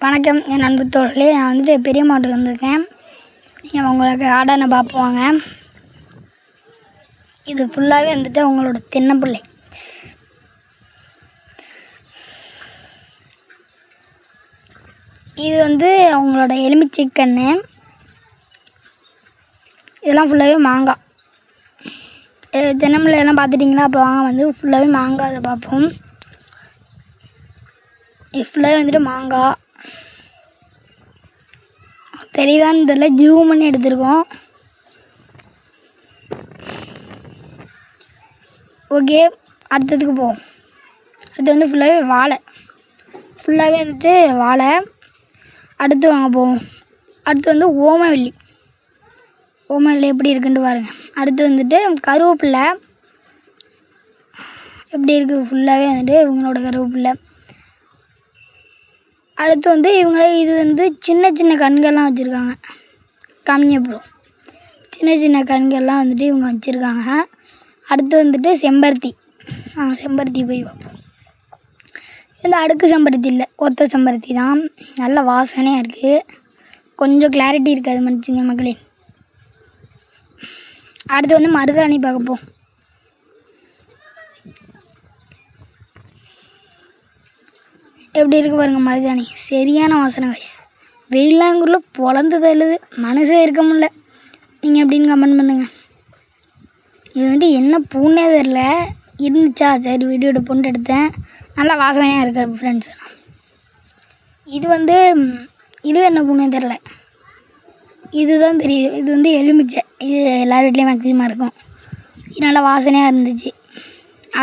வணக்கம் என் அன்பு தோழர்களே. நான் வந்துட்டு பெரிய மாட்டுக்கு வந்திருக்கேன். நீங்கள் உங்களுக்கு ஆடான பார்ப்புவாங்க. இது ஃபுல்லாகவே வந்துட்டு அவங்களோட தென்னம்பிள்ளை. இது வந்து அவங்களோட எலுமிச்சை கன்று. இதெல்லாம் ஃபுல்லாகவே மாங்காய். தென்னம்பிள்ளையெல்லாம் பார்த்துட்டிங்களா? அப்போ வாங்க வந்து ஃபுல்லாகவே மாங்காய் அதை பார்ப்போம். இது ஃபுல்லாகவே வந்துட்டு மாங்காய் தெரியுதான்னு தெரியல, ஜூம் பண்ணி எடுத்துருக்கோம். ஓகே, அடுத்ததுக்கு போவோம். அடுத்து வந்து ஃபுல்லாகவே வாழை. ஃபுல்லாகவே வந்துட்டு வாழை. அடுத்து வாங்க போவோம். அடுத்து வந்து ஓமவல்லி. ஓமவல்லி எப்படி இருக்குன்ட்டு பாருங்கள். அடுத்து வந்துட்டு கருவேப்பில்லை எப்படி இருக்குது. ஃபுல்லாகவே வந்துட்டு இவங்களோட கருவேப்பில்லை. அடுத்து வந்து இது வந்து சின்ன சின்ன கண்கள்லாம் வச்சுருக்காங்க. காமிங்கப்படும் சின்ன சின்ன கண்கள்லாம் வந்துட்டு இவங்க வச்சுருக்காங்க. அடுத்து வந்துட்டு செம்பருத்தி. செம்பருத்தி போய் பார்ப்போம். இந்த அடுக்கு செம்பருத்தி இல்லை, ஒத்த செம்பருத்தி தான். நல்ல வாசனையாக இருக்குது. கொஞ்சம் கிளாரிட்டி இருக்காது, மன்னிச்சுங்க மக்களே. அடுத்து வந்து மருதாணி பார்க்கப்போம். எப்படி இருக்குது பாருங்கள் மருதாணி. சரியான வாசனை காய்ஸ். வெயிலாங்குள்ள பொழந்து தள்ளுது, மனசே இருக்க முடியல. நீங்கள் எப்படின்னு கமெண்ட் பண்ணுங்கள். இது வந்துட்டு என்ன பூன்னே தெரில, இருந்துச்சா சரி வீடியோ எடுப்போன்ட்டு எடுத்தேன். நல்லா வாசனையாக இருக்குது ஃப்ரெண்ட்ஸ். இது வந்து இது என்ன பூன்னே தெரில, இதுதான் தெரியுது. இது வந்து எலுமிச்சை. இது எல்லார் வீட்லேயும் மேக்ஸிமம் இருக்கும். இது நல்லா வாசனையாக இருந்துச்சு.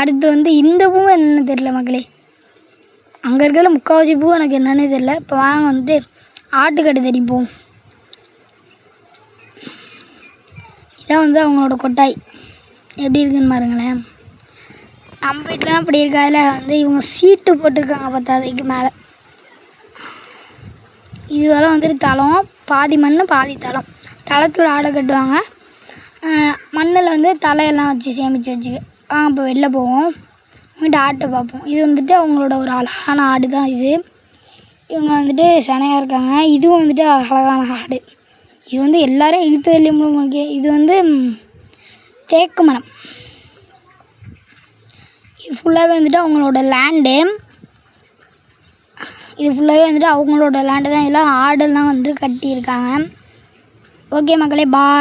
அடுத்து வந்து இந்த பூ என்னென்னு தெரில மக்களே. அங்கே இருக்கிற முக்கால்வாசி பூ எனக்கு என்னென்னு தெரில. இப்போ வாங்க வந்துட்டு ஆட்டுக்கடை தெரிப்போம். இதான் வந்து அவங்களோட கொட்டாய். எப்படி இருக்குன்னு பாருங்களேன். நம்ம வீட்டில் தான் அப்படி இருக்காதுல, வந்து இவங்க சீட்டு போட்டிருக்காங்க 10க்கு மேலே. இதுவெல்லாம் வந்துட்டு தளம், பாதி மண் பாதி தளம். தளத்தில் ஆடை கட்டுவாங்க, மண்ணில் வந்து தலையெல்லாம் வச்சு சேமித்து வச்சுக்க. வாங்க இப்போ வெளில போவோம், வீட்டு ஆட்டை பார்ப்போம். இது வந்துட்டு அவங்களோட ஒரு அழகான ஆடு தான் இது. இவங்க வந்துட்டு சனையாக இருக்காங்க. இதுவும் வந்துட்டு அழகான ஆடு. இது வந்து எல்லோரும் இழுத்ததில்லையே முழுக்க. இது வந்து தேக்கு மரம். இது ஃபுல்லாகவே வந்துட்டு அவங்களோட லேண்டு. இது ஃபுல்லாகவே வந்துட்டு அவங்களோட லேண்டு தான். இதெல்லாம் ஆடெல்லாம் வந்து கட்டியிருக்காங்க. ஓகே மக்களே, பாய்.